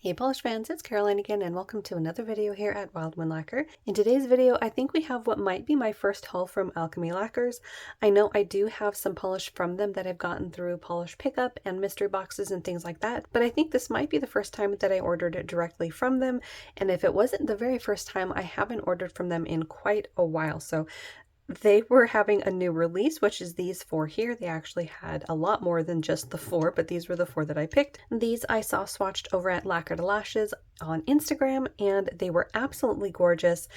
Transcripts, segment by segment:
Hey polish fans, it's Caroline again and welcome to another video here at Wildwind Lacquer. In today's video, I think we have what might be my first haul from Alchemy Lacquers. I know I do have some polish from them that I've gotten through polish pickup and mystery boxes and things like that, but I think this might be the first time that I ordered it directly from them, and if it wasn't the very first time, I haven't ordered from them in quite a while, so they were having a new release, which is these four here. They actually had a lot more than just the four, but these were the four that I picked. These I saw swatched over at Lacquer to Lashes on Instagram, and they were absolutely gorgeous.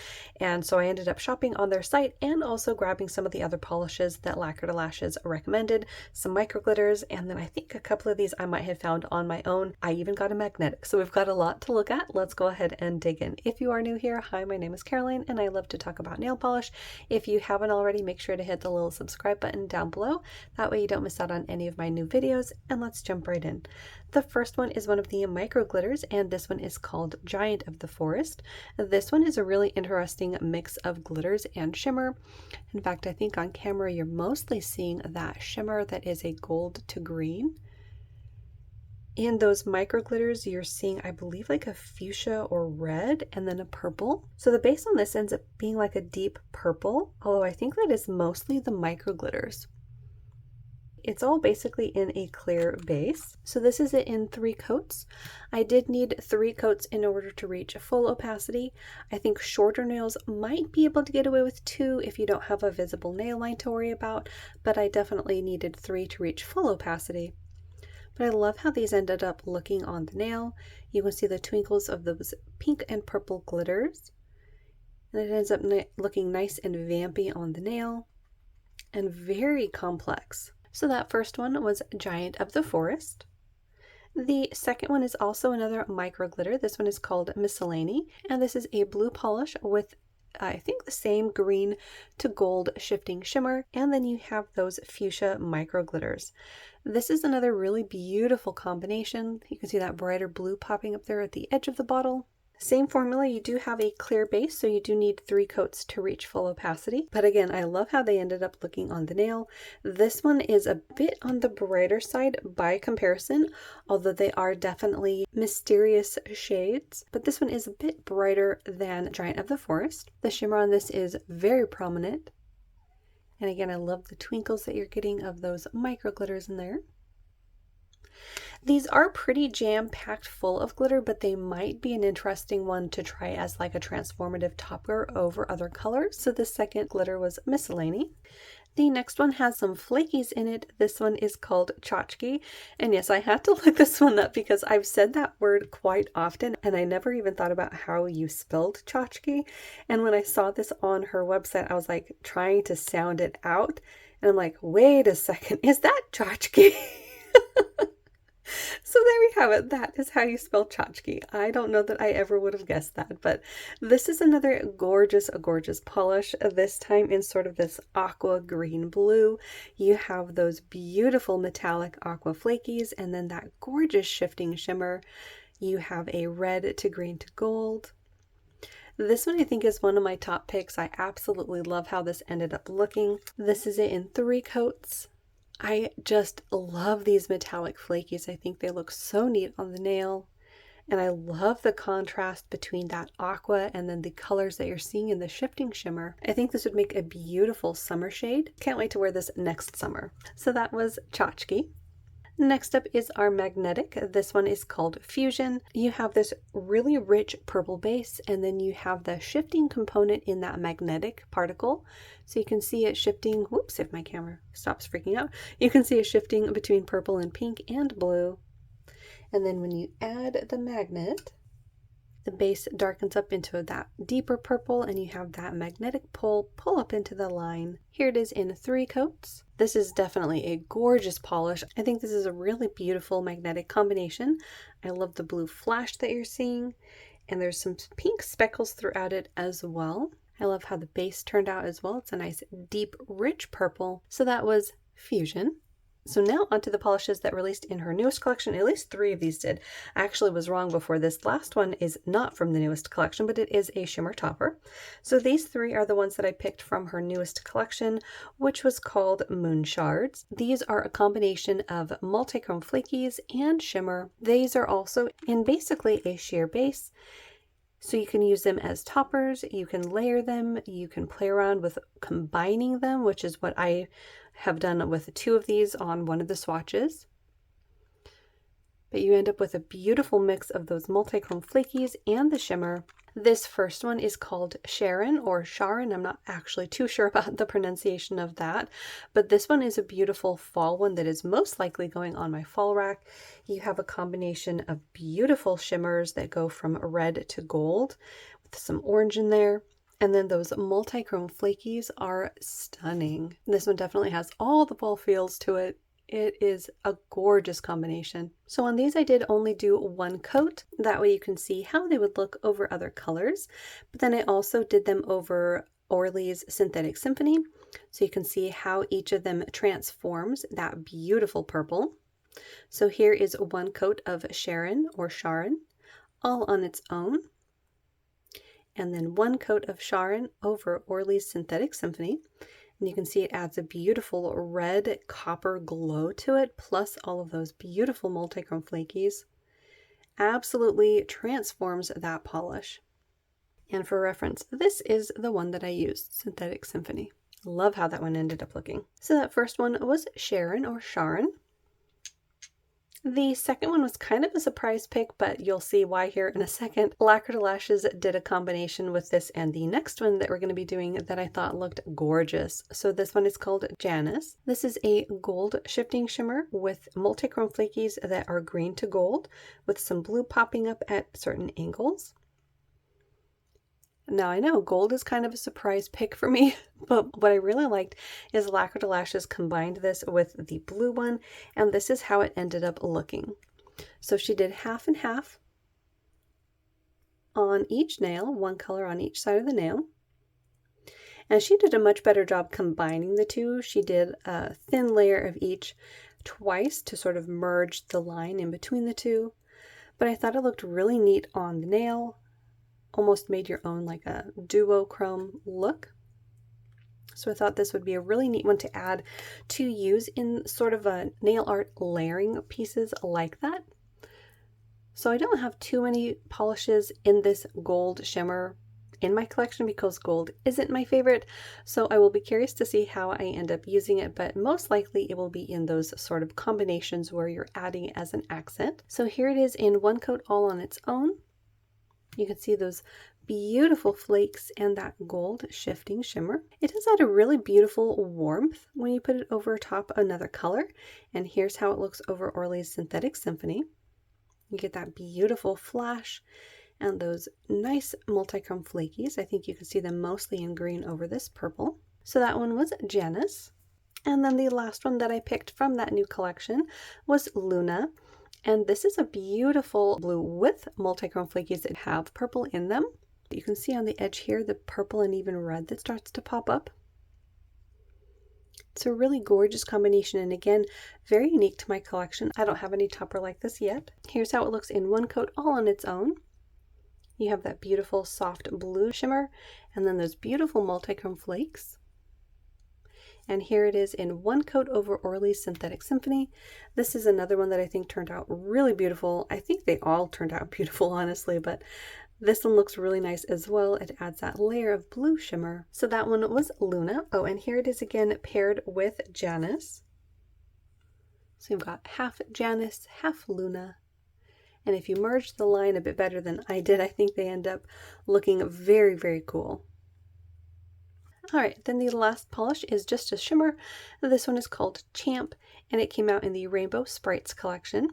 And so I ended up shopping on their site and also grabbing some of the other polishes that Lacquer to Lashes recommended, some micro glitters, and then I think a couple of these I might have found on my own. I even got a magnetic, so we've got a lot to look at. Let's go ahead and dig in. If you are new here, hi, my name is Caroline, and I love to talk about nail polish. If you haven't already, make sure to hit the little subscribe button down below. That way you don't miss out on any of my new videos, and let's jump right in. The first one is one of the micro glitters, and this one is called Giant of the Forest. This one is a really interesting mix of glitters and shimmer. In fact, I think on camera you're mostly seeing that shimmer that is a gold to green. In those micro glitters, you're seeing, I believe, like a fuchsia or red and then a purple. So the base on this ends up being like a deep purple, although I think that is mostly the micro glitters. It's all basically in a clear base. So this is it in 3 coats. I did need 3 coats in order to reach full opacity. I think shorter nails might be able to get away with 2 if you don't have a visible nail line to worry about, but I definitely needed 3 to reach full opacity. But I love how these ended up looking on the nail. You can see the twinkles of those pink and purple glitters. And it ends up looking nice and vampy on the nail and very complex. So that first one was Giant of the Forest. The second one is also another micro glitter. This one is called Miscellany, and this is a blue polish with I think the same green to gold shifting shimmer, and then you have those fuchsia micro glitters. This is another really beautiful combination. You can see that brighter blue popping up there at the edge of the bottle. Same formula, you do have a clear base, so you do need 3 coats to reach full opacity. But again, I love how they ended up looking on the nail. This one is a bit on the brighter side by comparison, although they are definitely mysterious shades. But this one is a bit brighter than Giant of the Forest. The shimmer on this is very prominent. And again, I love the twinkles that you're getting of those micro glitters in there. These are pretty jam-packed full of glitter, but they might be an interesting one to try as like a transformative topper over other colors. So the second glitter was Miscellany. The next one has some flakies in it. This one is called Tchotchke. And yes, I had to look this one up because I've said that word quite often and I never even thought about how you spelled tchotchke. And when I saw this on her website, I was like trying to sound it out. And I'm like, wait a second, is that tchotchke? So there we have it. That is how you spell tchotchke. I don't know that I ever would have guessed that, but this is another gorgeous polish, this time in sort of this aqua green blue. You have those beautiful metallic aqua flakies and then that gorgeous shifting shimmer. You have a red to green to gold. This one I think is one of my top picks. I absolutely love how this ended up looking. This is it in 3 coats. I just love these metallic flakies. I think they look so neat on the nail. And I love the contrast between that aqua and then the colors that you're seeing in the shifting shimmer. I think this would make a beautiful summer shade. Can't wait to wear this next summer. So that was Tchotchke. Next up is our magnetic. This one is called Fusion. You have this really rich purple base and then you have the shifting component in that magnetic particle. So you can see it shifting, whoops, if my camera stops freaking out, you can see it shifting between purple and pink and blue. And then when you add the magnet, the base darkens up into that deeper purple and you have that magnetic pull up into the line. Here it is in 3 coats. This is definitely a gorgeous polish. I think this is a really beautiful magnetic combination. I love the blue flash that you're seeing and there's some pink speckles throughout it as well. I love how the base turned out as well. It's a nice deep rich purple. So that was Fusion. So now onto the polishes that released in her newest collection. At least 3 of these did. I actually was wrong before. This last one is not from the newest collection, but it is a shimmer topper. So these 3 are the ones that I picked from her newest collection, which was called Moon Shards. These are a combination of multichrome flakies and shimmer. These are also in basically a sheer base. So you can use them as toppers, you can layer them, you can play around with combining them, which is what I have done with 2 of these on one of the swatches. But you end up with a beautiful mix of those multichrome flakies and the shimmer. This first one is called Sharon or Sharon. I'm not actually too sure about the pronunciation of that, but this one is a beautiful fall one that is most likely going on my fall rack. You have a combination of beautiful shimmers that go from red to gold with some orange in there. And then those multichrome flakies are stunning. This one definitely has all the fall feels to it. It is a gorgeous combination. So on these I did only do 1 coat. That way you can see how they would look over other colors. But then I also did them over Orly's Synthetic Symphony. So you can see how each of them transforms that beautiful purple. So here is 1 coat of Sharon or Sharon, all on its own. And then 1 coat of Sharon over Orly's Synthetic Symphony. And you can see it adds a beautiful red copper glow to it, plus all of those beautiful multichrome flakies. Absolutely transforms that polish. And for reference, this is the one that I used, Synthetic Symphony. Love how that one ended up looking. So that first one was Sharon or Sharon. The second one was kind of a surprise pick, but you'll see why here in a second. Lacquer to Lashes did a combination with this and the next one that we're going to be doing that I thought looked gorgeous. So this one is called Janice. This is a gold shifting shimmer with multichrome flakies that are green to gold with some blue popping up at certain angles. Now I know gold is kind of a surprise pick for me, but what I really liked is Lacquer to Lashes combined this with the blue one, and this is how it ended up looking. So she did half and half on each nail, 1 color on each side of the nail. And she did a much better job combining the 2. She did a thin layer of each twice to sort of merge the line in between the 2. But I thought it looked really neat on the nail. Almost made your own like a duochrome look. So I thought this would be a really neat one to add to use in sort of a nail art layering pieces like that. So I don't have too many polishes in this gold shimmer in my collection because gold isn't my favorite. So I will be curious to see how I end up using it, but most likely it will be in those sort of combinations where you're adding it as an accent. So here it is in 1 coat all on its own. You can see those beautiful flakes and that gold shifting shimmer. It does add a really beautiful warmth when you put it over top another color. And here's how it looks over Orly's Synthetic Symphony. You get that beautiful flash and those nice multichrome flakies. I think you can see them mostly in green over this purple. So that one was Janice. And then the last one that I picked from that new collection was Luna. And this is a beautiful blue with multichrome flakies that have purple in them. You can see on the edge here the purple and even red that starts to pop up. It's a really gorgeous combination, and again, very unique to my collection. I don't have any topper like this yet. Here's how it looks in 1 coat all on its own. You have that beautiful soft blue shimmer and then those beautiful multichrome flakes. And here it is in 1 coat over Orly's Synthetic Symphony. This is another one that I think turned out really beautiful. I think they all turned out beautiful, honestly, but this one looks really nice as well. It adds that layer of blue shimmer. So that one was Luna. Oh, and here it is again paired with Janice. So you've got half Janice, half Luna. And if you merge the line a bit better than I did, I think they end up looking very, very cool. Alright, then the last polish is just a shimmer. This one is called Champ, and it came out in the Rainbow Sprites collection.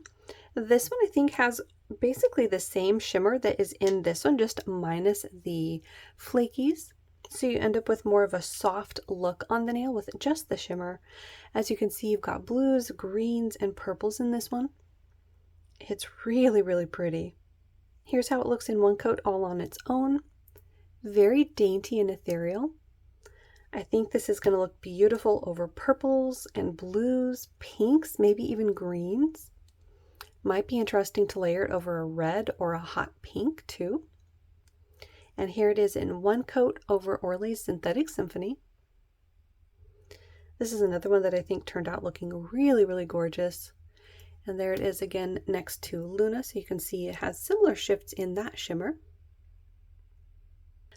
This one I think has basically the same shimmer that is in this one, just minus the flakies. So you end up with more of a soft look on the nail with just the shimmer. As you can see, you've got blues, greens, and purples in this one. It's really, really pretty. Here's how it looks in 1 coat all on its own. Very dainty and ethereal. I think this is going to look beautiful over purples and blues, pinks, maybe even greens. Might be interesting to layer it over a red or a hot pink too. And here it is in one coat over Orly's Synthetic Symphony. This is another one that I think turned out looking really, really gorgeous. And there it is again next to Luna, so you can see it has similar shifts in that shimmer.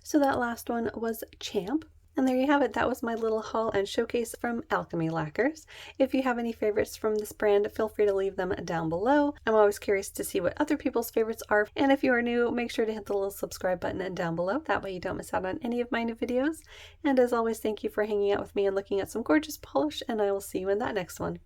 So that last one was Champ. And there you have it. That was my little haul and showcase from Alchemy Lacquers. If you have any favorites from this brand, feel free to leave them down below. I'm always curious to see what other people's favorites are. And if you are new, make sure to hit the little subscribe button down below. That way you don't miss out on any of my new videos. And as always, thank you for hanging out with me and looking at some gorgeous polish, and I will see you in that next one.